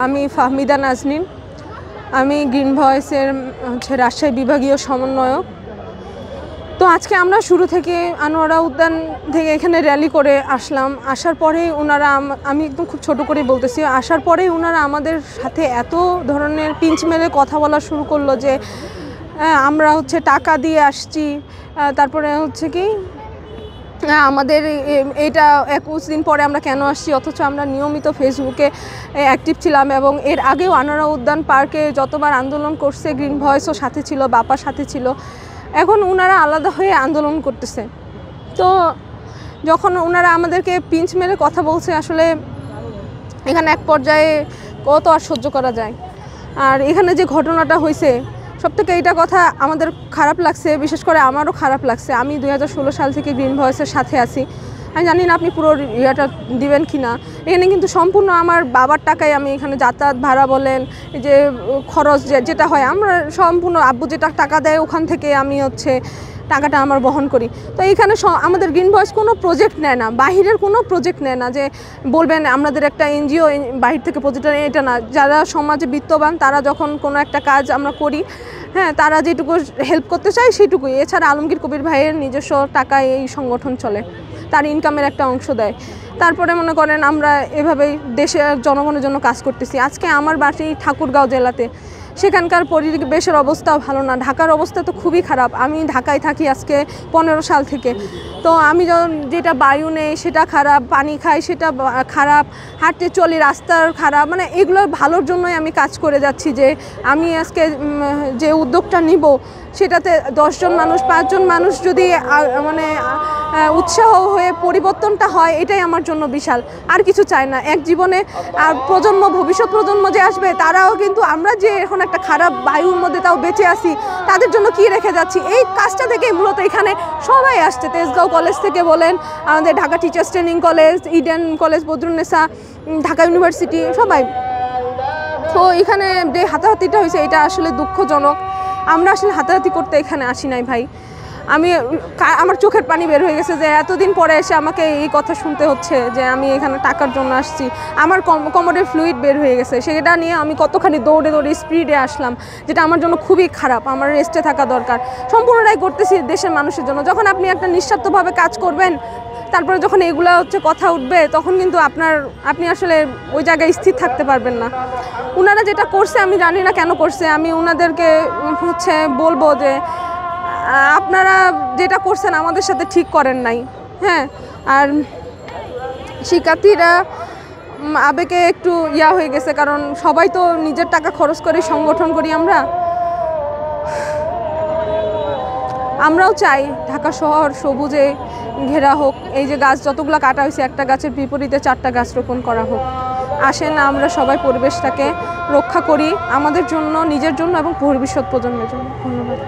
আমি ফাহমিদা নাজনীন, আমি গ্রিন ভয়েসের রাজশাহী বিভাগীয় সমন্বয়ক। তো আজকে আমরা শুরু থেকে আনোয়ারা উদ্যান থেকে এখানে র্যালি করে আসলাম। আসার পরেই ওনারা, আমি একদম খুব ছোট করে বলতেছি, আসার পরেই ওনারা আমাদের সাথে এত ধরনের পিঞ্চ মেরে কথা বলা শুরু করলো যে আমরা টাকা দিয়ে আসছি, তারপরে কি আমাদের এটা 21 দিন পরে আমরা কেন আসছি, অথচ আমরা নিয়মিত ফেসবুকে অ্যাক্টিভ ছিলাম। এবং এর আগেও আনোয়ারা উদ্যান পার্কে যতবার আন্দোলন করছে গ্রিন ভয়েসও সাথে ছিল, বাপার সাথে ছিল। এখন ওনারা আলাদা হয়ে আন্দোলন করতেছে। তো যখন ওনারা আমাদেরকে পিঞ্চ মেরে কথা বলছে, আসলে এখানে এক পর্যায়ে কত আর সহ্য করা যায়। আর এখানে যে ঘটনাটা হয়েছে, সবথেকে এইটা কথা আমাদের খারাপ লাগছে, বিশেষ করে আমারও খারাপ লাগছে। আমি 2016 সাল থেকে গ্রিন ভয়েসের সাথে আছি। আমি জানি না আপনি পুরো ইয়েটা দিবেন কি না। এখানে কিন্তু সম্পূর্ণ আমার বাবার টাকায় আমি এখানে যাতায়াত ভাড়া বলেন, যে খরচ যেটা হয়, আমরা সম্পূর্ণ আব্বু যেটা টাকা দেয় ওখান থেকে আমি টাকাটা আমার বহন করি। তো এইখানে আমাদের গ্রিন ভয়েস কোনো প্রজেক্ট নেয় না, বাহিরের কোনো প্রজেক্ট নেয় না যে বলবেন আমাদের একটা এনজিও বাহির থেকে প্রজেক্ট নেয়, এটা না। যারা সমাজে বিত্তবান তারা যখন কোনো একটা কাজ আমরা করি, হ্যাঁ, তারা যেটুকু হেল্প করতে চায় সেটুকুই। এছাড়া আলমগীর কবির ভাইয়ের নিজস্ব টাকায় এই সংগঠন চলে, তার ইনকামের একটা অংশ দেয়। তারপরে মনে করেন আমরা এভাবেই দেশের জনগণের জন্য কাজ করতেছি। আজকে আমার বাড়ি ঠাকুরগাঁও জেলাতে, সেখানকার পরিবেশের অবস্থাও ভালো না, ঢাকার অবস্থা তো খুবই খারাপ। আমি ঢাকায় থাকি আজকে 15 সাল থেকে। তো আমি যেটা বায়ু নেই সেটা খারাপ, পানি খাই সেটা খারাপ, হাঁটতে চলি রাস্তার খারাপ, মানে এগুলোর ভালোর জন্যই আমি কাজ করে যাচ্ছি। যে আমি আজকে যে উদ্যোগটা নিব, সেটাতে 10 জন মানুষ 5 জন মানুষ যদি মানে উৎসাহ হয়ে পরিবর্তনটা হয়, এটাই আমার জন্য বিশাল। আর কিছু চাই না এক জীবনে। আর ভবিষ্যৎ প্রজন্ম যে আসবে, তারাও কিন্তু আমরা যে এখন একটা খারাপ বায়ুর মধ্যে তাও বেঁচে আছি, তাদের জন্য কি রেখে যাচ্ছি, এই কাজটা থেকেই মূলত এখানে সবাই আসছে। তেজগাঁও কলেজ থেকে বলেন, আমাদের Dhaka teachers training college, Eden college, Badrunnesa, Dhaka university, সবাই। তো এখানে যে হাতাহাতিটা হয়েছে, এটা আসলে দুঃখজনক। আমরা আসলে হাতাহাতি করতে এখানে আসি নাই ভাই। আমার চোখের পানি বের হয়ে গেছে যে এতদিন পরে এসে আমাকে এই কথা শুনতে হচ্ছে যে আমি এখানে টাকার জন্য আসছি। আমার কোমরের ফ্লুইড বের হয়ে গেছে, সেটা নিয়ে আমি কতখানি দৌড়ে স্পিডে আসলাম, যেটা আমার জন্য খুবই খারাপ। আমার রেস্টে থাকা দরকার। সম্পূর্ণটাই করতেছি দেশের মানুষের জন্য। যখন আপনি একটা নিঃস্বার্থভাবে কাজ করবেন, তারপরে যখন এগুলো কথা উঠবে, তখন কিন্তু আপনি আসলে ওই জায়গায় স্থির থাকতে পারবেন না। ওনারা যেটা করছে আমি জানি না কেন করছে। আমি ওনাদেরকে বলবো যে আপনারা যেটা করছেন আমাদের সাথে ঠিক করেন নাই, হ্যাঁ। আর শিক্ষার্থীরা আবেগে একটু হয়ে গেছে, কারণ সবাই তো নিজের টাকা খরচ করে সংগঠন করি। আমরাও চাই ঢাকা শহর সবুজে ঘেরা হোক। এই যে গাছ যতগুলো কাটা হয়েছে, একটা গাছের বিপরীতে 4টা গাছ রোপণ করা হোক। আসেন আমরা সবাই পরিবেশটাকে রক্ষা করি, আমাদের জন্য, নিজের জন্য এবং ভবিষ্যৎ প্রজন্মের জন্য। ধন্যবাদ।